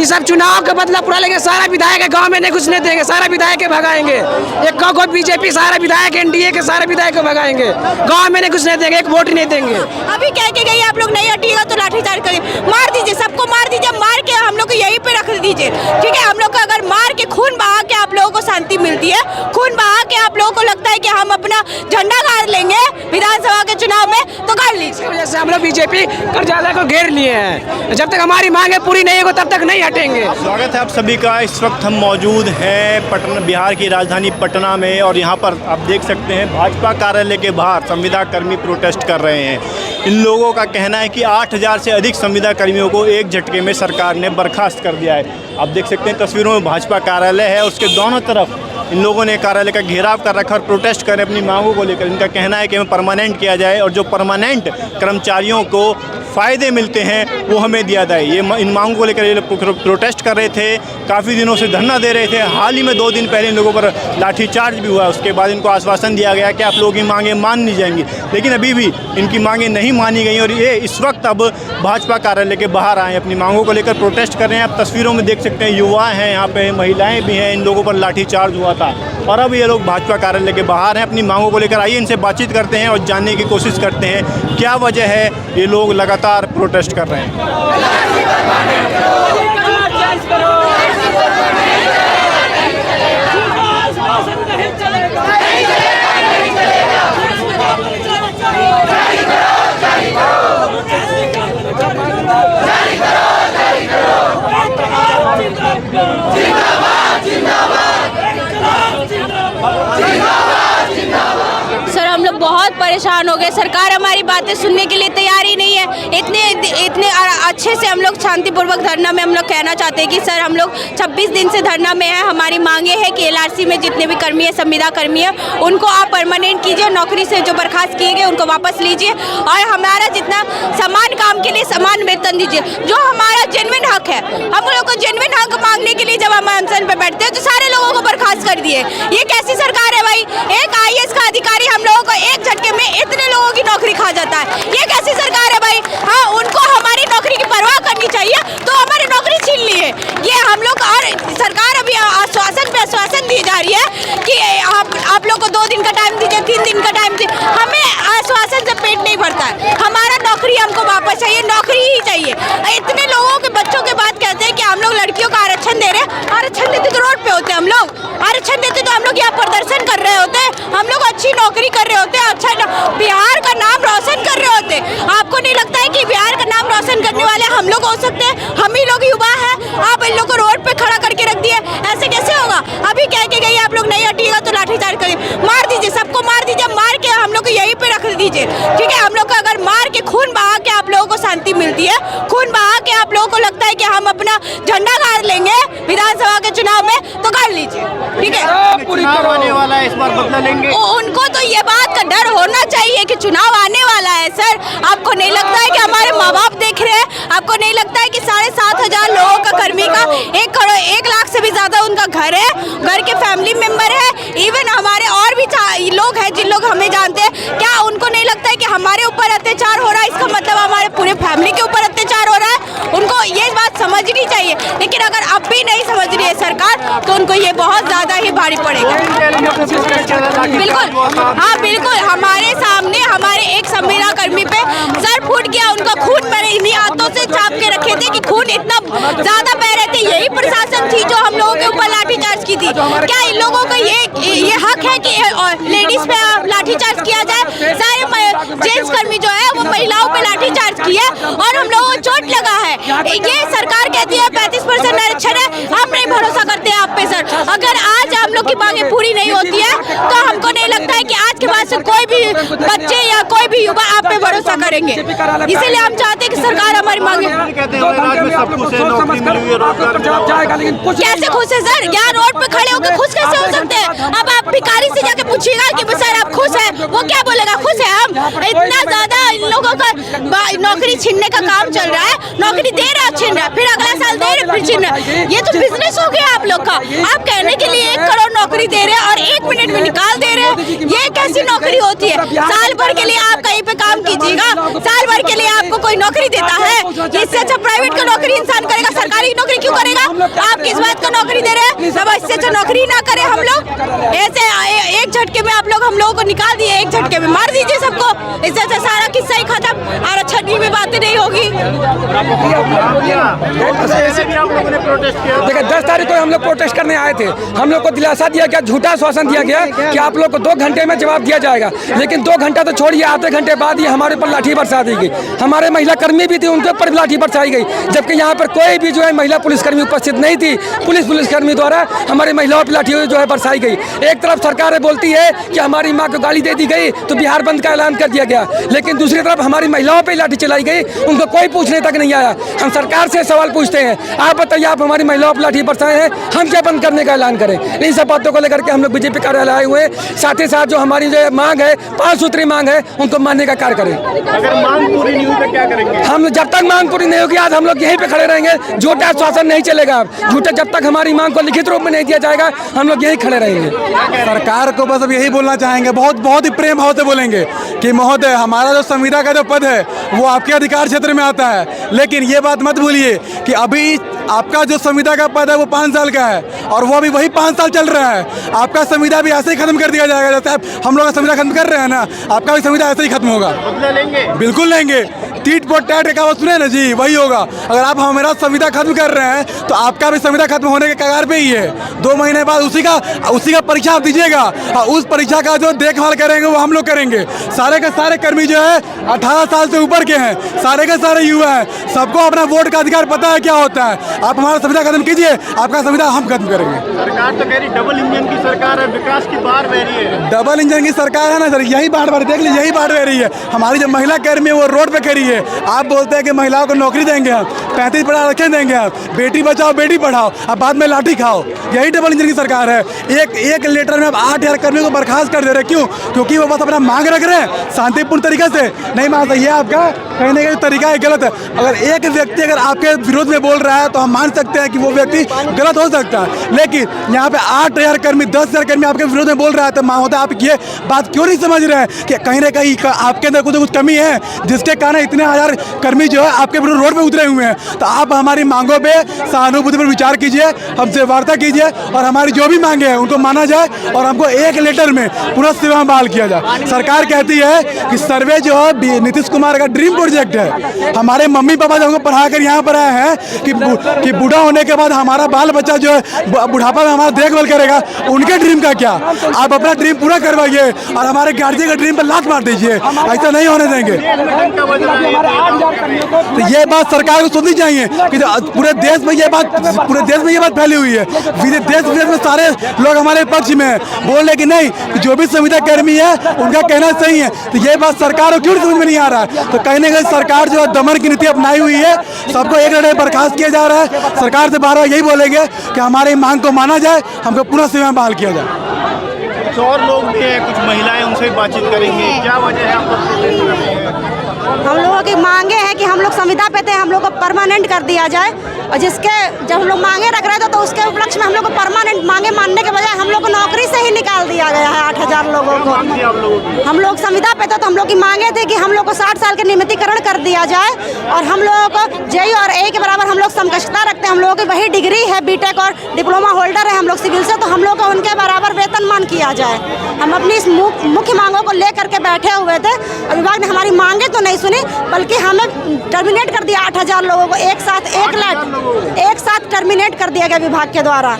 सब चुनाव का बदला पूरा लेंगे, सारा विधायक गांव में नहीं घुसने देंगे, सारा विधायक के भगाएंगे। एक को बीजेपी सारा विधायक एनडीए के सारे विधायक को भगाएंगे, गांव में नहीं घुसने देंगे, एक वोट नहीं देंगे। अभी कह के गई आप लोग नहीं हटिएगा तो लाठीचार्ज करेंगे, मार दीजिए, सबको मार दीजिए, मार के हम लोग को यहीं पे रख दीजिए, ठीक है। हम लोग को अगर मार के खून बहा के आप लोगों को शांति मिलती है, खून बहा के आप लोगों को लगता है कि हम अपना झंडा गाड़ लेंगे विधानसभा के चुनाव में, तो कर लीजिए। जैसे हम लोग बीजेपी कर्जादा को घेर लिए हैं, जब तक हमारी मांगे पूरी नहीं होगी तब तक नहीं हटेंगे। स्वागत है आप सभी का। इस वक्त हम मौजूद हैं पटना, बिहार की राजधानी पटना में, और यहाँ पर आप देख सकते हैं भाजपा कार्यालय के बाहर संविदा कर्मी प्रोटेस्ट कर रहे हैं। इन लोगों का कहना है कि 8000 से अधिक संविदा कर्मियों को एक झटके में सरकार ने बर्खास्त कर दिया है। आप देख सकते हैं तस्वीरों में भाजपा कार्यालय है, उसके दोनों तरफ इन लोगों ने कार्यालय का घेराव कर रखा और प्रोटेस्ट कर रहे अपनी मांगों को लेकर। इनका कहना है कि हमें परमानेंट किया जाए और जो परमानेंट कर्मचारियों को फ़ायदे मिलते हैं वो हमें दिया जाए। ये इन मांगों को लेकर ये लोग प्रोटेस्ट कर रहे थे, काफ़ी दिनों से धरना दे रहे थे। हाल ही में 2 दिन पहले इन लोगों पर लाठीचार्ज भी हुआ। उसके बाद इनको आश्वासन दिया गया कि आप लोगों की मांगें मान ली जाएंगी, लेकिन अभी भी इनकी मांगें नहीं मानी गई और ये इस वक्त अब भाजपा कार्यालय के बाहर आए अपनी मांगों को लेकर प्रोटेस्ट कर रहे हैं। आप तस्वीरों में देख सकते हैं युवा हैं, यहाँ पे महिलाएँ भी हैं। इन लोगों पर लाठीचार्ज हुआ था और अब ये लोग भाजपा कार्यालय के बाहर हैं अपनी मांगों को लेकर। आइए इनसे बातचीत करते हैं और जानने की कोशिश करते हैं क्या वजह है ये लोग लगातार प्रोटेस्ट कर रहे हैं। सर हम लोग बहुत परेशान हो गए, सरकार हमारी बातें सुनने के लिए तैयार ही नहीं है। इतने अच्छे से हम लोग शांतिपूर्वक धरना में हम लोग कहना चाहते हैं कि सर हम लोग 26 दिन से धरना में है। हमारी मांगे है कि एलआरसी में जितने भी कर्मी है, संविदा कर्मी है, उनको आप परमानेंट कीजिए, नौकरी से जो बर्खास्त किए गए उनको वापस लीजिए और हमारा जितना समान काम के लिए समान वेतन दीजिए, जो हमारा जेन्युइन हक है। हम लोग को जेन्युइन हक मांगने के लिए जब हम अनशन पे बैठते हैं तो सारे लोगों को बर्खास्त कर दिए। ये कैसी सरकार है भाई? एक IAS का अधिकारी हम लोगों को एक झटके में इतने लोगों की नौकरी खा जाता है, ये कैसी सरकार है भाई? हाँ, उनको हमारी नौकरी की परवाह करनी चाहिए तो हमारी नौकरी छीन ली है ये हम लोग। और सरकार अभी आश्वासन पे आश्वासन दी जा रही है कि आप लोग को 2 दिन का टाइम दीजिए, 3 दिन का टाइम दीजिए। हमें आश्वासन से पेट नहीं भरता है, हमारा नौकरी हमको वापस चाहिए, नौकरी ही चाहिए। इतने लोगों के बच्चों के बाद कहते हैं कि हम लोग लड़कियों का आरक्षण दे रहे हैं। आरक्षण देते तो रोड पे होते हम लोग, आरक्षण देते तो हम लोग यहाँ प्रदर्शन कर रहे होते, हम लोग अच्छी नौकरी कर रहे होते, अच्छा बिहार का नाम रोशन कर रहे होते। आपको नहीं लगता है कि बिहार का नाम रोशन करने वाले हम लोग हो सकते हैं? हम ही लोग युवा हैं, आप इन लोग को रोड पे खड़ा करके रख दिए, ऐसे कैसे होगा? अभी कह के गई आप लोग नहीं हटिएगा तो लाठीचार्ज करेंगे, मार दीजिए, सबको मार दीजिए, मार के हम लोग को यहीं पे रख दीजिए, ठीक है। हम लोग को अगर मार के खून बहा के आप लोगों को शांति मिलती है, खून बहा के आप लोगों को लगता है कि हम अपना झंडा गाड़ लेंगे विधानसभा के चुनाव में, तो कर लीजिए, ठीक है। चुनाव आने वाला है, इस बार बदला लेंगे। उनको तो ये बात का डर होना चाहिए कि चुनाव आने वाला है। सर आपको नहीं लगता है कि हमारे माँ बाप देख रहे हैं? आपको नहीं लगता है कि 7500 लोगों का कर्मी का 1 लाख से भी ज्यादा उनका घर है, घर के फैमिली मेंबर है, इवन हमारे और भी लोग हैं जिन लोग हमें जानते हैं, क्या उनको नहीं लगता है कि हमारे ऊपर अत्याचार हो रहा है? इसका मतलब हमारे पूरे फैमिली के ऊपर अत्याचार हो रहा है। उनको ये बात समझनी चाहिए, लेकिन अगर अब भी नहीं समझ रही है सरकार तो उनको ये बहुत ज्यादा ही भारी पड़ेगा। बिल्कुल, हाँ बिल्कुल, हमारे सामने हमारे एक संविदा कर्मी पे सर फूट गया, उनका खून मैंने इन्हीं हाथों से छाप के रखे थे कि खून इतना ज्यादा बह रहे थे। यही प्रशासन थी जो हम लोगों के ऊपर लाठीचार्ज की थी। क्या इन लोगों का ये हक है कि लेडीज पे लाठीचार्ज किया जाए? सारे जेंट्स कर्मी जो है वो महिलाओं पे लाठीचार्ज किया और हम लोगों को चोट लगा है। ये सरकार कहती है 35% आरक्षण है, हम नहीं भरोसा करते हैं आप पे सर। अगर आज हम लोग की मांगे पूरी नहीं होती है तो हमको नहीं लगता है कि आज के बाद से कोई भी बच्चे या कोई भी युवा आप पे भरोसा करेंगे। इसीलिए हम चाहते हैं कि सरकार हमारी मांगे। कैसे खुश है सर? यहाँ रोड पे खड़े होकर खुश कैसे हो सकते हैं? अब आप भिखारी से जाके पूछिएगा कि सर आप खुश हैं, वो क्या बोलेगा? खुश है हम? इतना ज्यादा इन लोगों का नौकरी छीनने का काम चल रहा है, नौकरी दे रहा छीन रहा है, फिर अगला साल दे रहे फिर छीन रहा। ये तो बिजनेस हो गया आप लोग का। आप कहने के लिए 1 करोड़ नौकरी दे रहे हैं और 1 मिनट में निकाल दे रहे हैं, ये कैसी नौकरी होती है? साल भर के लिए आप कहीं पे काम कीजिएगा, साल भर के लिए आपको कोई नौकरी देता है? इससे अच्छा प्राइवेट का नौकरी इंसान करेगा, सरकारी नौकरी क्यों करेगा? आप किस बात का नौकरी दे रहे हैं? सब इससे अच्छा नौकरी ना करे हम लोग। ऐसे एक झटके में आप लोग हम लोगों को निकाल दिए, एक झटके में मार दीजिए सबको। इससे अच्छा सारा किस्सा ही खत्म और अच्छा टी में बातें नहीं होगी। देखिए 10 तारीख को हम लोग प्रोटेस्ट करने आए थे, हम लोग को दिलासा दिया गया, झूठा आश्वासन दिया गया कि आप लोग को 2 घंटे में जवाब दिया जाएगा, लेकिन 2 घंटा तो छोड़िए, आधे घंटे बाद ही हमारे ऊपर लाठी बरसा दी गई। हमारे महिला कर्मी भी थी, उनके ऊपर लाठी बरसाई गई, जबकि यहाँ पर कोई भी जो है महिला पुलिसकर्मी उपस्थित नहीं थी। पुलिसकर्मी द्वारा हमारी महिलाओं पर लाठी जो है बरसाई गई। एक तरफ सरकार बोलती है कि हमारी माँ को गाली दे दी गई तो बिहार बंद का ऐलान कर दिया गया, लेकिन दूसरी तरफ हमारी महिलाओं पर लाठी चलाई गई, उनको कोई पूछने तक नहीं आया। हम सरकार से सवाल पूछते हैं, आप बताइए, आप हमारी महिलाओं पर लाठी बरसाए हैं, हम क्या बंद करने का ऐलान करें? इन सब बातों को लेकर के हम लोग बीजेपी कार्यालय आए हुए हैं। साथ ही साथ जो हमारी जो मांग है, 5 सूत्री मांग है, उनको मानने का कार्य करें। अगर मांग पूरी नहीं हुई तो क्या करेंगे? हम जब तक मांग पूरी नहीं होगी, आज हम लोग यहीं पे खड़े रहेंगे। झूठा आश्वासन नहीं चलेगा, झूठा जब तक हमारी मांग को लिखित रूप में नहीं दिया जाएगा, हम लोग यहीं खड़े रहेंगे। सरकार को बस अब यही बोलना चाहेंगे, बहुत ही प्रेम भाव से बोलेंगे कि महोदय, हमारा जो संविदा का जो पद है वो आपके अधिकार क्षेत्र में आता है, लेकिन ये बात मत भूलिए कि अभी आपका जो संविदा का पद है वो 5 साल का है और वो अभी वही 5 साल चल रहा है। आपका संविदा भी ऐसे ही खत्म कर दिया जाएगा, जैसे आप हम लोग का संविदा खत्म कर रहे हैं ना, आपका भी संविदा ऐसे ही खत्म होगा। बदला लेंगे? बिल्कुल लेंगे। टीट पोट टैट का सुने ना जी, वही होगा। अगर आप हमारा संविदा खत्म कर रहे हैं तो आपका भी संविदा खत्म होने के कगार पे ही है। 2 महीने बाद उसी का परीक्षा आप दीजिएगा और उस परीक्षा का जो देखभाल करेंगे वो हम लोग करेंगे। सारे के सारे कर्मी जो है 18 साल से ऊपर के हैं, सारे के सारे युवा हैं, सबको अपना वोट का अधिकार पता है क्या होता है। आप हमारा संविदा खत्म कीजिए, आपका संविदा हम खत्म करेंगे। सरकार तो कह रही डबल इंजन की सरकार है, विकास की बाढ़ बह रही है। डबल इंजन की सरकार है ना सर, यही बाढ़ देख लीजिए, यही बाढ़ बह रही है। हमारी जो महिला कर्मी है वो रोड पे खड़ी है। आप बोलते हैं कि महिलाओं को नौकरी देंगे, हम 35 पढ़ा रखे देंगे, हम बेटी बचाओ बेटी पढ़ाओ, अब बाद में लाठी खाओ। यही डबल इंजन की सरकार है। एक लेटर में आप 8000 कर्मियों को बर्खास्त कर दे रहे, क्यों? क्योंकि वो बस अपना मांग रख रहे हैं शांतिपूर्ण तरीके से। नहीं मान सकते, ये आपका कहने का तरीका है गलत है। अगर एक व्यक्ति अगर आपके विरोध में बोल रहा है तो हम मान सकते हैं कि वो व्यक्ति गलत हो सकता है, लेकिन यहाँ पे 8000 कर्मी 10,000 कर्मी आपके विरोध में बोल रहा है तो होता आप ये बात क्यों नहीं समझ रहे हैं कि कहीं ना कहीं आपके अंदर कुछ कमी है, जिसके कारण इतने 1000 कर्मी जो है आपके विरुद्ध रोड पे उतरे हुए हैं। तो आप हमारी मांगों पे सहानुभूति पर विचार कीजिए, हमसे वार्ता कीजिए और हमारी जो भी मांगे हैं उनको माना जाए और हमको एक लेटर में पूरा सेवा बहाल किया जाए। सरकार कहती है कि सर्वे जो है नीतीश कुमार का ड्रीम प्रोजेक्ट है। हमारे मम्मी पापा जो हमको पढ़ा कर यहाँ पर आए हैं कि बूढ़ा होने के बाद हमारा बाल बच्चा जो है बुढ़ापा में हमारा देखभाल करेगा, उनके ड्रीम का क्या? आप अपना ड्रीम पूरा करवाइए और हमारे गार्जियन का ड्रीम पर लात मार दीजिए, ऐसा नहीं होने देंगे। तो ये बात सरकार को सोचनी चाहिए कि पूरे देश में ये बात फैली हुई है। देश विदेश में सारे लोग हमारे पक्ष में हैं, बोल रहे कि नहीं कि जो भी संविदा कर्मी है उनका कहना सही है। तो ये बात सरकार को क्यों समझ में नहीं आ रहा है? तो कहीं ना कहीं सरकार जो है दमन की नीति अपनाई हुई है, सबको एक लड़ाई बर्खास्त किया जा रहा है। सरकार से बार-बार यही बोलेंगे कि हमारी मांग को माना जाए, हमको पूरा सेवा बहाल किया जाए। कुछ और लोग भी हैं, कुछ महिलाएं, उनसे बातचीत करेंगे। क्या वजह है आप लोग प्रोटेस्ट कर रहे हैं? हम लोगों की मांगे हैं कि हम लोग संविदा पे थे, हम लोग को परमानेंट कर दिया जाए और जिसके जब हम लोग मांगे रख रहे थे तो उसके उपलक्ष्य में हम लोग को परमानेंट मांगे मानने के बजाय हम लोग को नौकरी से ही निकाल दिया गया है 8000 लोगों को। हम लोग संविदा पे थे तो हम लोग की मांगे थे कि हम लोग को 60 साल के नियमितीकरण कर दिया जाए और हम लोगों को जेई और ए के बराबर हम लोग समकक्षता रखते हैं। हम लोगों की वही डिग्री है, बीटेक और डिप्लोमा होल्डर है हम लोग सिविल से, तो हम लोग को उनके बराबर वेतनमान किया जाए। हम अपनी इस मुख्य मांगों को लेकर के बैठे हुए थे और विभाग ने हमारी मांगे तो नहीं सुनी, बल्कि हमें टर्मिनेट कर दिया 8000 लोगों को एक साथ टर्मिनेट कर दिया गया विभाग के द्वारा।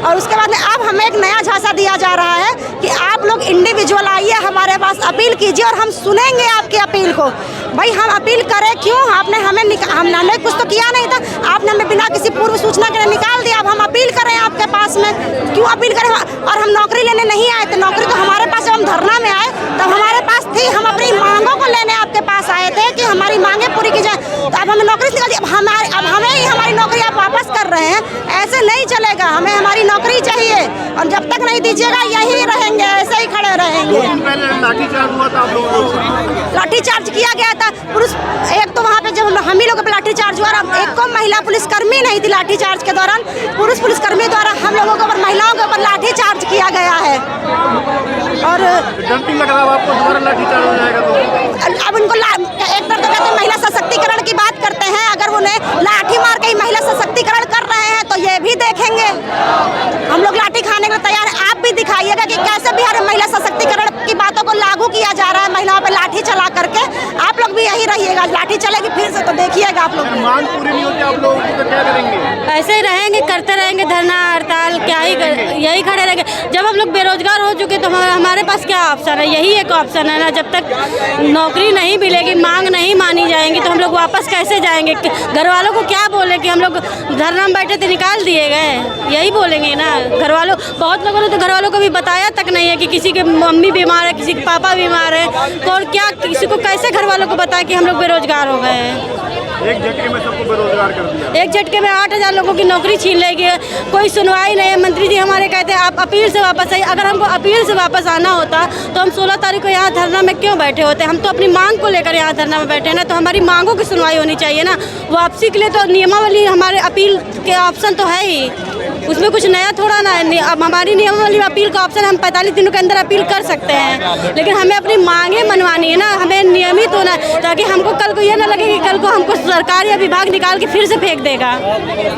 और उसके बाद में अब हमें एक नया झांसा दिया जा रहा है कि आप लोग इंडिविजुअल आइए हमारे पास, अपील कीजिए और हम सुनेंगे आपकी अपील को। भाई हम अपील करें क्यों? आपने हमने कुछ तो किया नहीं था, आपने हमें बिना किसी पूर्व सूचना के निकाल दिया। अब हम अपील करें आपके पास में, क्यों अपील करें? और हम नौकरी लेने नहीं आए थे, नौकरी तो हमारे पास जब हम धरना में आए तब हमारे पास थी, हम अपनी मांगों को लेने आपके पास आए थे कि हमारी मांगे पूरी की जाए। तो अब हमें नौकरी से निकाल दी, अब हमें ही हमारी नौकरी आप वापस कर रहे हैं, ऐसे नहीं चलेगा। हमें हमारी नौकरी चाहिए और जब तक नहीं दीजिएगा यही रहेंगे, ऐसे ही खड़े रहेंगे। लाठीचार्ज हुआ था आप लोगों को? लाठीचार्ज किया गया था पुरुष, एक तो वहाँ पे जब हम ही लोगों पे लाठीचार्ज हुआ, एक को महिला पुलिसकर्मी नहीं थी लाठीचार्ज के दौरान, पुरुष पुलिसकर्मी द्वारा हम लोगों के ऊपर, महिलाओं के ऊपर लाठीचार्ज किया गया है। और डंपिंग लग रहा है आपको, दोबारा लाठीचार्ज हो जाएगा तो? अब उनको एक तरफ तो कहते हैं महिला सशक्तिकरण सुने, लाठी मार के ही महिला सशक्तिकरण कर रहे हैं तो ये भी देखेंगे। हम लोग लाठी खाने के लिए तैयार हैं। आप भी दिखाइएगा कि कैसे बिहार में महिला सशक्तिकरण की बातों को लागू किया जा रहा है, महिलाओं पे लाठी चला करके। आप लोग भी यही रहिएगा, लाठी चलेगी फिर से तो देखिएगा आप लोग। मांग पूरी नहीं होती आप लोग तो क्या करेंगे? ऐसे ही रहेंगे, करते रहेंगे धरना हड़ताल, क्या ही यही खड़े रहेंगे। जब हम लोग बेरोजगार हो चुके तो हमारे पास क्या ऑप्शन है? यही एक ऑप्शन है ना। जब तक नौकरी नहीं मिलेगी, मांग नहीं मानी जाएंगी तो हम लोग वापस कैसे जाएंगे? घर वालों को क्या बोले कि हम लोग धरना में बैठे थे निकाल दिए गए, यही बोलेंगे ना। घर वालों, बहुत लोगों ने तो घर वालों को भी बताया तक नहीं है कि किसी के मम्मी बीमार है, किसी के पापा बीमार है, कौन क्या, किसी को कैसे घर वालों को बताया कि हम लोग बेरोजगार हो गए हैं। एक झटके में सबको बेरोजगार कर दिया। एक झटके में 8,000 लोगों की नौकरी छीन लेगी, कोई सुनवाई नहीं है। मंत्री जी हमारे कहते हैं आप अपील से वापस आइए। अगर हमको अपील से वापस आना होता तो हम 16 तारीख को यहाँ धरना में क्यों बैठे होते? हम तो अपनी मांग को लेकर यहाँ धरना में बैठे हैं ना, तो हमारी मांगों की सुनवाई होनी चाहिए ना। वापसी के लिए तो नियमावली, हमारे अपील के ऑप्शन तो है ही, उसमें कुछ नया थोड़ा ना है। अब हमारी नियमावली अपील का ऑप्शन, हम 45 दिनों के अंदर अपील कर सकते हैं, लेकिन हमें अपनी मांगें मनवानी है ना, हमें नियमित होना है, ताकि हमको कल को ये ना लगे कि कल को हमको सरकार या विभाग निकाल के फिर से फेंक देगा,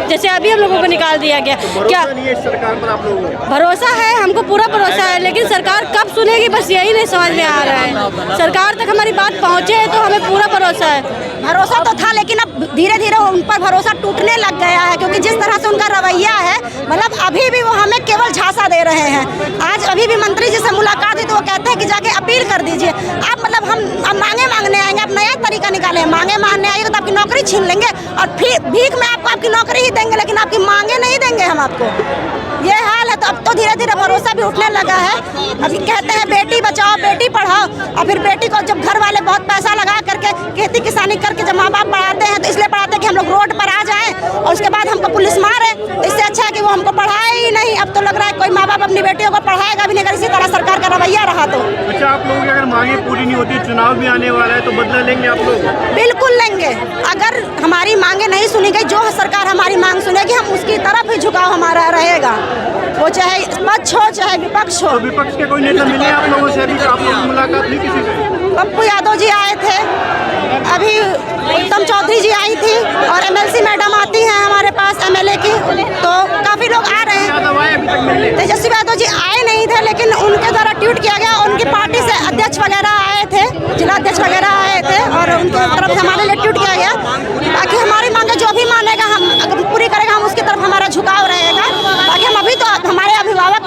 जैसे अभी हम लोगों को निकाल दिया गया। क्या सरकार पर आप लोगों को भरोसा है? हमको पूरा भरोसा है, लेकिन सरकार कब सुनेगी बस यही नहीं समझ में आ रहा है। सरकार तक हमारी बात पहुँचे तो हमें पूरा भरोसा है। भरोसा तो था, लेकिन अब धीरे धीरे उन पर भरोसा टूटने लग गया है, क्योंकि जिस तरह से उनका रवैया है, मतलब अभी भी वो हमें केवल झांसा दे रहे हैं। आज अभी भी मंत्री जी से मुलाकात हुई तो वो कहते हैं कि जाके अपील कर दीजिए। आप मतलब हम मांगे मांगने आएंगे, आप नया तरीका निकालें। मांगे मांगने आएंगे तो आपकी नौकरी छीन लेंगे और फिर भीख में आपको आपकी नौकरी ही देंगे, लेकिन आपकी मांगे नहीं देंगे हम आपको। ये हाल है। तो अब तो धीरे धीरे भरोसा भी उठने लगा है। अभी कहते हैं बेटी बचाओ बेटी पढ़ाओ, और फिर बेटी को जब घर वाले बहुत पैसा लगा करके खेती किसानी करके जब माँ बाप पढ़ाते हैं तो इसलिए पढ़ाते हैं कि हम लोग रोड पर आ जाएं और उसके बाद हमको पुलिस मारे। तो इससे अच्छा है कि वो हमको पढ़ाए ही नहीं। अब तो लग रहा है कोई माँ बाप अपनी बेटियों को पढ़ाएगा भी नहीं, अगर इसी तरह सरकार का रवैया रहा तो। अच्छा, आप लोगों की अगर मांगे पूरी नहीं होती, चुनाव भी आने वाला है, तो बदला लेंगे आप लोग? बिल्कुल लेंगे। अगर हमारी मांगे नहीं सुनी गई, जो सरकार हमारी मांग सुनेगी हम उसकी तरफ ही झुकाव हमारा रहेगा, वो चाहे पक्ष हो चाहे विपक्ष हो। तो विपक्ष के कोई नेता मिले आप लोगों से? अभी आप लोगों की मुलाकात नहीं किसी से? पप्पू यादव जी आए थे, अभी उत्तम चौधरी जी आई थी, और MLC मैडम आती हैं हमारे पास MLA की, तो काफ़ी लोग आ रहे हैं। तेजस्वी यादव जी आए नहीं थे, लेकिन उनके द्वारा ट्वीट किया गया, उनकी पार्टी से अध्यक्ष वगैरह आए थे, जिला अध्यक्ष वगैरह आए थे, और उनकी तरफ से हमारे लिए ट्वीट किया गया। बाकी हमारी मांगे जो भी मानेगा हम अगर पूरी करेगा, हम उसकी तरफ हमारा झुकाव रहेगा। बाकी हम अभी तो हमारे अभिभावक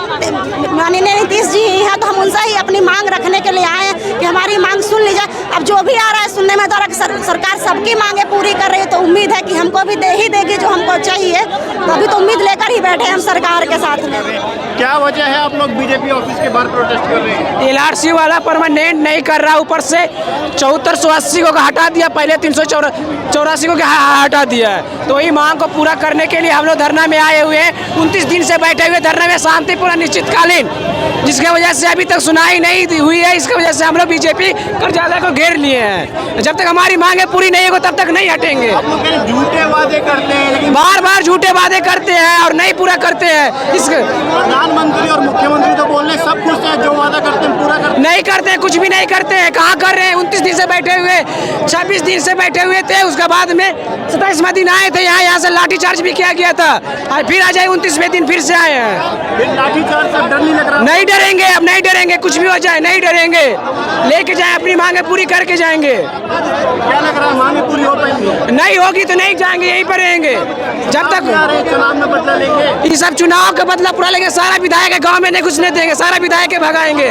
माननीय नीतीश जी हैं, तो हम उनसे ही अपनी मांग रखने के लिए आए हैं कि हमारी मांग सुन ली जाए। अब जो भी आ रहा है सुनने में तो सरकार सबकी मांगे पूरी कर रही है, तो उम्मीद है कि हमको भी दे ही देगी जो हमको चाहिए। तो अभी तो उम्मीद लेकर ही बैठे हम सरकार के साथ में। क्या वजह है आप लोग बीजेपी ऑफिस के बाहर प्रोटेस्ट कर रहे हैं? LRC वाला परमानेंट नहीं कर रहा, ऊपर से 7480 को हटा दिया, पहले 384 को हटा दिया है। तो वही मांग को पूरा करने के लिए हम लोग धरना में आए हुए हैं। 29 दिन से बैठे हुए धरना में, शांतिपूर्ण अनिश्चितकालीन, जिसकी वजह से अभी तक सुनाई नहीं हुई है। इसकी वजह से हम लोग बीजेपी कार्यालय को घेर लिए हैं। जब तक हमारी मांगे पूरी नहीं होगी तब तक नहीं हटेंगे। आप लोग झूठे वादे करते हैं, लेकिन बार बार झूठे वादे करते हैं और नहीं पूरा करते हैं। इसके प्रधानमंत्री और मुख्यमंत्री तो बोल रहे हैं सब कुछ है, जो वादा करते हैं पूरा करते नहीं करते हैं, कुछ भी नहीं करते हैं। कहाँ कर रहे हैं? 29 दिन से बैठे हुए, 26 दिन से बैठे हुए थे। उसके बाद में 27वां दिन आए थे यहाँ से लाठीचार्ज भी किया गया था, और फिर आ जाए 29वें दिन फिर से आए हैं। हैं। लाठीचार्ज से डर नहीं लग रहा? नहीं डरेंगे, अब नहीं डरेंगे, कुछ भी हो जाए नहीं डरेंगे। लेके जाए, अपनी मांगे पूरी करके जाएंगे। क्या लग रहा है मांगे पूरी हो पाएंगी? नहीं होगी तो नहीं जाएंगे, यहीं पर रहेंगे जब तक। चुनाव में बदला लेंगे? ये सब चुनाव का बदला पूरा लेंगे। सारा विधायक गांव में नहीं घुसने देंगे, सारा विधायक के भगाएंगे।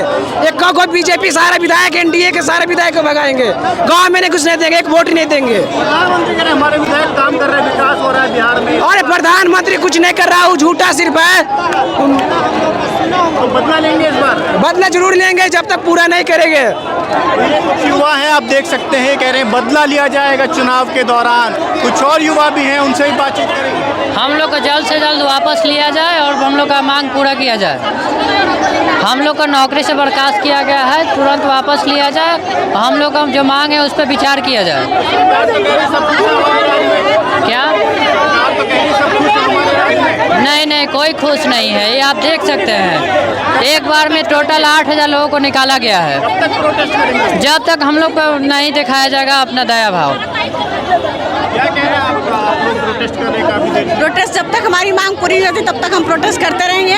एक को बीजेपी सारा विधायक NDA के सारे विधायक को भगाएंगे, गांव में नहीं घुसने देंगे, एक वोट नहीं देंगे। प्रधानमंत्री कह रहे हैं हमारे विधायक काम कर रहे हैं, विकास हो रहा है बिहार में। और प्रधानमंत्री कुछ नहीं कर रहा, वो झूठा सिर्फ है। तो बदला लेंगे इस बार? बदला जरूर लेंगे जब तक पूरा नहीं करेंगे। ये कुछ युवा हैं, आप देख सकते हैं, कह रहे हैं बदला लिया जाएगा चुनाव के दौरान। कुछ और युवा भी हैं, उनसे भी बातचीत करेंगे। हम लोग को जल्द से जल्द वापस लिया जाए और हम लोग का मांग पूरा किया जाए। हम लोग को नौकरी से बर्खास्त किया गया है, तुरंत वापस लिया जाए। हम लोग का जो मांग है उस पर विचार किया जाए। क्या? नहीं, कोई खुश नहीं है, ये आप देख सकते हैं। एक बार में टोटल 8,000 लोगों को निकाला गया है। जब तक हम लोग को नहीं दिखाया जाएगा अपना दया भाव। क्या कह रहे हैं आप? आपका आप लोग प्रोटेस्ट कर रहे हैं काफ़ी देर से? प्रोटेस्ट जब तक हमारी मांग पूरी नहीं होती तब तक हम प्रोटेस्ट करते रहेंगे।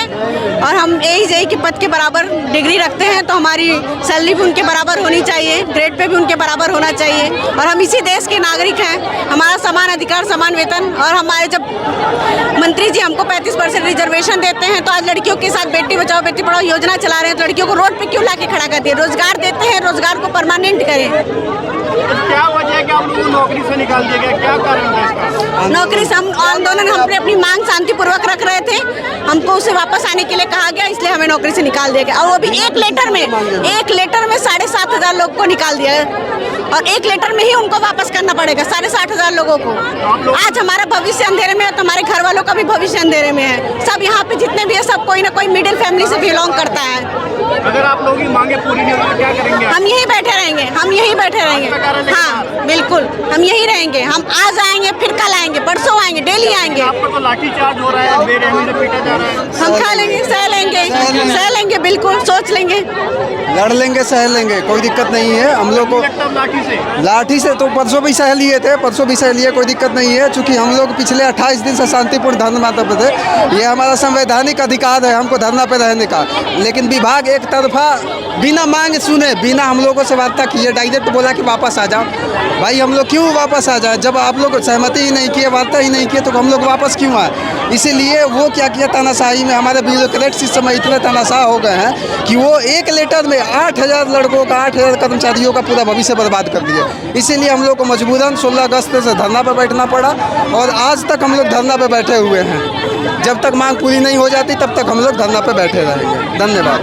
और हम AEJ के पद के बराबर डिग्री रखते हैं तो हमारी सैलरी भी उनके बराबर होनी चाहिए, ग्रेड पे भी उनके बराबर होना चाहिए। और हम इसी देश के नागरिक हैं, हमारा समान अधिकार समान वेतन। और हमारे जब मंत्री जी हमको 35% रिजर्वेशन देते हैं तो आज लड़कियों के साथ बेटी बचाओ बेटी पढ़ाओ योजना चला रहे हैं तो लड़कियों को रोड पे क्यों लाके खड़ा कर दिए? रोजगार देते हैं, रोजगार को परमानेंट करें। क्या वजह है कि आप लोगों को नौकरी से निकाल दिया गया, क्या कारण है इसका? नौकरी से हम आंदोलन हम अपनी मांग शांतिपूर्वक रख रहे थे, हमको उसे वापस आने के लिए कहा गया, इसलिए हमें नौकरी से निकाल दिया गया। और वो भी एक लेटर में 7,500 लोग को निकाल दिया है और एक लेटर में ही उनको वापस करना पड़ेगा 7,500 लोगों को। आज हमारा भविष्य अंधेरे में है तो हमारे घर वालों का भी भविष्य अंधेरे में है। सब यहाँ पे जितने भी है सब कोई ना कोई मिडिल फैमिली से बिलोंग करता है। अगर आप लोगों की मांगे पूरी नहीं होगी तो क्या करेंगे? हम यहीं बैठे रहेंगे, हम यहीं बैठे रहेंगे। हाँ बिल्कुल, हम यहीं रहेंगे। हम आज आएंगे, फिर कल आएंगे, परसों आएंगे, डेली आएंगे। आपका तो लाठी चार्ज हो रहा है, बेरहमी से पीटा जा रहा है। हम खा लेंगे, सह लेंगे, बिल्कुल सोच लेंगे, लड़ लेंगे, सह लेंगे, कोई दिक्कत नहीं है हम लोग को। लाठी से तो परसों भी सह लिए थे, कोई दिक्कत नहीं है। चूँकि हम लोग पिछले 28 दिन से शांतिपूर्ण धरना पे थे, ये हमारा संवैधानिक अधिकार है हमको धरना पे रहने का। लेकिन विभाग एक तरफा बिना मांग सुने, बिना हम लोगों से वार्ता किए डायरेक्ट बोला कि वापस आ जाओ। भाई हम लोग क्यों वापस आ जाए? जब आप लोग सहमति ही नहीं किए, वार्ता ही नहीं किए तो हम लोग वापस क्यों आए? इसीलिए वो क्या किया, तानाशाही में हमारे ब्यूरोक्रेट्स इस समय इतने तानाशाह हो गए हैं कि वो एक लेटर में 8,000 लड़कों का, 8,000 कर्मचारियों का पूरा भविष्य बर्बाद कर दिया। इसीलिए हम लोग को मजबूरन 16 अगस्त से धरना पर बैठना पड़ा और आज तक हम लोग धरना पर बैठे हुए हैं। जब तक मांग पूरी नहीं हो जाती तब तक हम लोग धरना पर बैठे रहेंगे। धन्यवाद।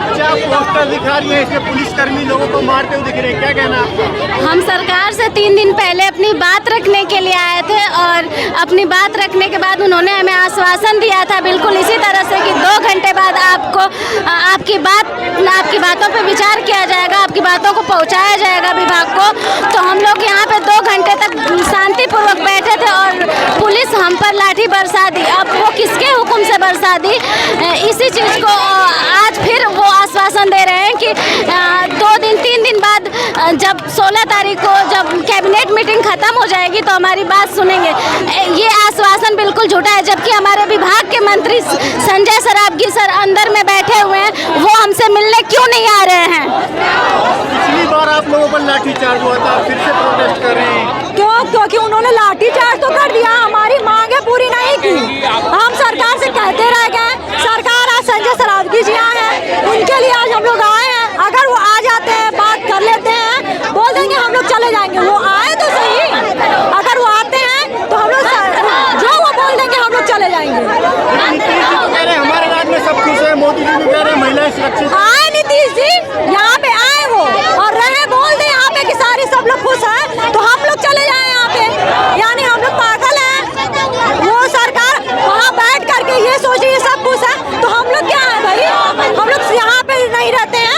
पोस्टर दिखा रही है, इसमें पुलिसकर्मी लोगों को मारते हुए दिख रहे हैं, क्या कहना है आपका? हम सरकार से 3 दिन पहले अपनी बात रखने के लिए आए थे और अपनी बात रखने के बाद उन्होंने हमें आश्वासन दिया था बिल्कुल इसी तरह से कि 2 घंटे बाद आपको आपकी बातों पे विचार किया जाएगा, आपकी बातों को पहुंचाया जाएगा विभाग को। तो हम लोग यहाँ पे 2 घंटे तक शांतिपूर्वक बैठे थे और पुलिस हम पर लाठी बरसा दी। अब वो किसके हुक्म से बरसा दी, इसी चीज़ को आज फिर वो आश्वासन दे रहे हैं कि 2-3 दिन बाद जब 16 तारीख को जब कैबिनेट मीटिंग खत्म हो जाएगी तो हमारी बात सुनेंगे। ये आश्वासन बिल्कुल झूठा है, जबकि हमारे विभाग के मंत्री संजय सरावगी सर अंदर में बैठे हुए हैं, वो हमसे मिलने क्यों नहीं आ रहे हैं? पिछली बार आप लोगों पर लाठी चार्ज हुआ था, फिर से प्रोटेस्ट कर रहे हैं क्यों? क्योंकि उन्होंने लाठी चार्ज तो कर दिया, हमारी मांगे पूरी नहीं की। हम सरकार से कहते रह गए, सरकार आज संजय सरावगी जी आए हैं, उनके लिए आज हम लोग आए हैं। अगर वो आ जाते हैं, बात कर लेते हैं, बोल देंगे हम लोग चले जाएंगे। वो आए तो सही, अगर वो आते हैं तो हम लोग जो वो बोल देंगे हम लोग चले जाएंगे। हमारे राज्य में सब खुश है, मोदी जी भी कह रहे हैं महिलाएं सुरक्षित। आए नीतीश जी, यहाँ पे आए वो और रहे, बोल दे यहाँ पे कि सारी सब लोग खुश हैं तो हम लोग चले जाए यहाँ पे। यानी हम लोग पागल हैं? वो सरकार वहाँ बैठ करके ये सोचे ये सब खुश है तो हम लोग क्या है भाई? हम लोग यहाँ पे नहीं रहते हैं।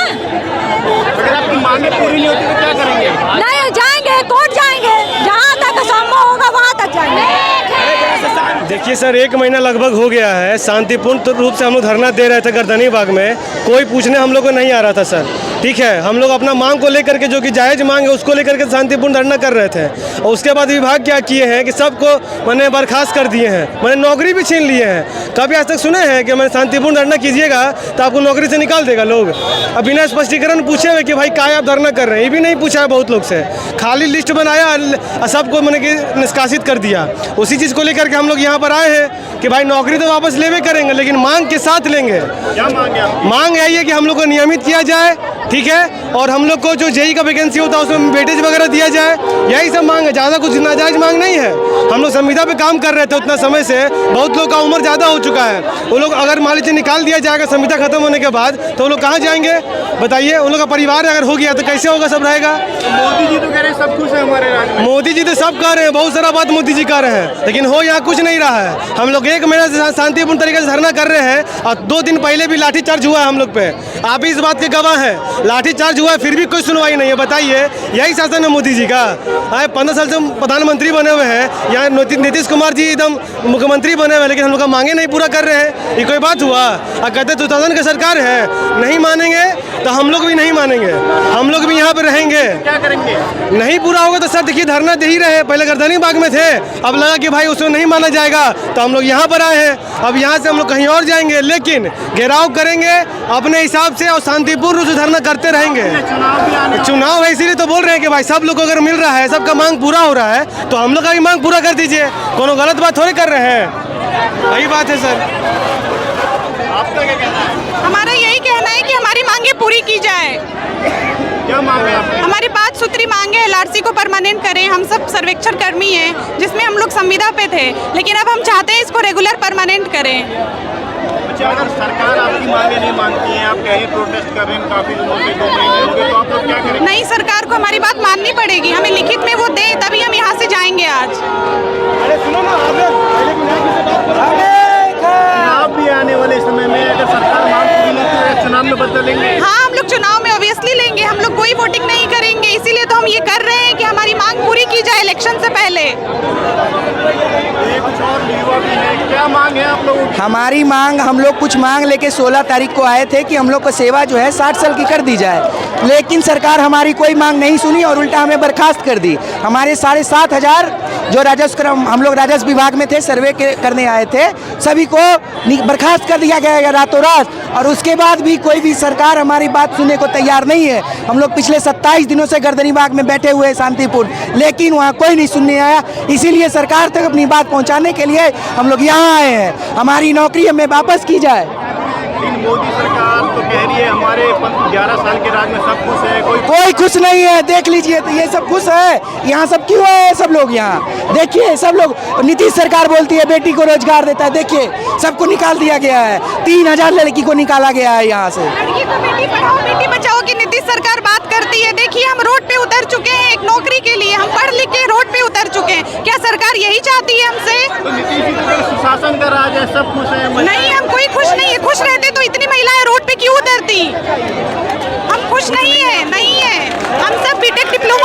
अगर आपकी मांगे पूरी नहीं होती तो क्या करेंगे? नहीं जाएंगे, कोर्ट जाएंगे, जहाँ तक संभव होगा वहाँ तक जाएंगे। देखिए सर, 1 महीना लगभग हो गया है, शांतिपूर्ण रूप से हम लोग धरना दे रहे थे गर्दनी बाग में, कोई पूछने हम लोग को नहीं आ रहा था सर। ठीक है, हम लोग अपना मांग को लेकर के जो कि जायज़ मांग है उसको लेकर के शांतिपूर्ण धरना कर रहे थे और उसके बाद विभाग क्या किए हैं कि सबको मैंने बर्खास्त कर दिए हैं, मैंने नौकरी भी छीन लिए हैं। कभी आज तक सुने हैं कि मैंने शांतिपूर्ण धरना कीजिएगा तो आपको नौकरी से निकाल देगा लोग? अब बिना स्पष्टीकरण पूछे हुए कि भाई क्या आप धरना कर रहे हैं, ये भी नहीं पूछा है बहुत लोग से, खाली लिस्ट बनाया सबको मैंने कि निष्कासित कर दिया। उसी चीज़ को लेकर के हम लोग यहाँ पर आए हैं कि भाई नौकरी तो वापस लेवे करेंगे लेकिन मांग के साथ लेंगे। क्या मांग है? मांग यही है कि हम लोग को नियमित किया जाए, ठीक है, और हम लोग को जो जेई का वैकेंसी होता है उसमें वेटेज वगैरह दिया जाए, यही सब मांग है। ज़्यादा कुछ नाजायज मांग नहीं है। हम लोग संविदा पे काम कर रहे थे उतना समय से, बहुत लोग का उम्र ज़्यादा हो चुका है, वो लोग अगर मान लीजिए निकाल दिया जाएगा संविदा खत्म होने के बाद तो वो लोग कहाँ जाएंगे बताइए? उन लोग का परिवार अगर हो गया तो कैसे होगा, सब रहेगा? मोदी जी तो कह रहे हैं सब कुछ है हमारे राज्य में। मोदी जी तो सब कह रहे हैं, बहुत सारा बात मोदी जी कह रहे हैं, लेकिन हो यहाँ कुछ नहीं रहा है। हम लोग 1 महीना से शांतिपूर्ण तरीके से धरना कर रहे हैं और 2 दिन पहले भी लाठीचार्ज हुआ है हम लोग पे, आप भी इस बात के गवाह हैं। लाठीचार्ज हुआ है, फिर भी कोई सुनवाई नहीं है। बताइए, यही शासन है मोदी जी का। 15 साल से प्रधानमंत्री बने हुए हैं, यहाँ नीतीश कुमार जी एकदम मुख्यमंत्री बने हुए हैं, लेकिन हम लोग का मांगे नहीं पूरा कर रहे हैं। ये कोई बात हुआ? और कहते 2000 की सरकार है, नहीं मानेंगे तो हम लोग भी नहीं मानेंगे, हम लोग भी यहाँ पे रहेंगे। क्या करेंगे? नहीं पूरा होगा तो सर देखिए धरना दे ही रहे। पहले गर्दनी बाग में थे, अब लगा कि भाई उसमें नहीं माना जाएगा तो हम लोग यहाँ पर आए हैं। अब यहाँ से हम लोग कहीं और जाएंगे, लेकिन घेराव करेंगे अपने हिसाब से और शांतिपूर्ण रूप से धरना करते रहेंगे। चुनाव है इसीलिए तो बोल रहे हैं कि भाई सब लोग को अगर मिल रहा है, सबका मांग पूरा हो रहा है तो हम लोग का भी मांग पूरा कर दीजिए। कोनो गलत बात थोड़ी कर रहे हैं, वही बात है सर। आपका क्या कहना है? हमारा यही कहना है कि हमारी मांगे पूरी की जाए। क्या मांग है आपकी? हमारी 5 सूत्री मांगे LRC को परमानेंट करें। हम सब सर्वेक्षण कर्मी हैं, जिसमें हम लोग संविदा पे थे, लेकिन अब हम चाहते हैं इसको रेगुलर परमानेंट करें। अच्छा, अगर सरकार आपकी मांगे नहीं मानती है, आप कहीं प्रोटेस्ट कर रहे हैं काफी दिनों से, 2 महीने हो गए, तो आप लोग क्या करेंगे? नहीं, सरकार को हमारी बात माननी पड़ेगी। हमें लिखित में वो दे, तभी हम यहाँ से जाएंगे आज। अरे सुनो ना, चुनाव भी आने वाले समय में अगर सरकार मांग पूरी नहीं करेगी, चुनाव में बदलेंगे? हाँ, हम लोग चुनाव में ऑब्वियसली लेंगे। हम लोग कोई वोटिंग नहीं करेंगे, इसीलिए तो हम ये कर रहे हैं कि हमारी मांग पूरी की जाए इलेक्शन से पहले। कुछ और युवा भी है, क्या मांग है आप लोगों की? हमारी मांग, हम लोग कुछ मांग लेके 16 तारीख को आए थे कि हम लोग को सेवा जो है 60 साल की कर दी जाए, लेकिन सरकार हमारी कोई मांग नहीं सुनी और उल्टा हमें बर्खास्त कर दी। हमारे 7,500 जो राजस्व हम लोग राजस्व विभाग में थे, सर्वे करने आए थे, सभी को बर्खास्त कर दिया गया रातों रात। और उसके बाद भी कोई भी सरकार हमारी बात सुनने को तैयार नहीं है। हम लोग पिछले 27 दिनों से गर्दनी बाग में बैठे हुए हैं शांतिपूर्ण, लेकिन वहाँ कोई नहीं सुनने आया। इसीलिए सरकार तक अपनी बात पहुँचाने के लिए हम लोग यहाँ आए हैं। हमारी नौकरी हमें वापस की जाए। लेकिन मोदी सरकार तो कह रही है हमारे 11 साल के राज में सब खुश है, कोई खुश नहीं है। देख लीजिए तो ये सब खुश है, यहाँ सब क्यों है? सब लोग यहाँ देखिए, सब लोग। नीतीश सरकार बोलती है बेटी को रोजगार देता है, देखिए सबको निकाल दिया गया है। 3000 लड़की को निकाला गया है यहाँ से। लड़की को बेटी पढ़ाओ बेटी बचाओ की नीतीश सरकार बात करती है। देखिए, हम रोड पे उतर चुके हैं एक नौकरी के लिए, हम पढ़ लिख के रोड पे उतर चुके हैं। क्या सरकार यही चाहती है हमसे? तो नीतीश जी तो सुशासन का राज है, सब खुश है। नहीं, हम कोई खुश नहीं है। खुश रहते तो इतनी महिलाएं रोड पे क्यों उतरती? हम खुश नहीं है, नहीं है। हम सब बीटेक डिप्लोमा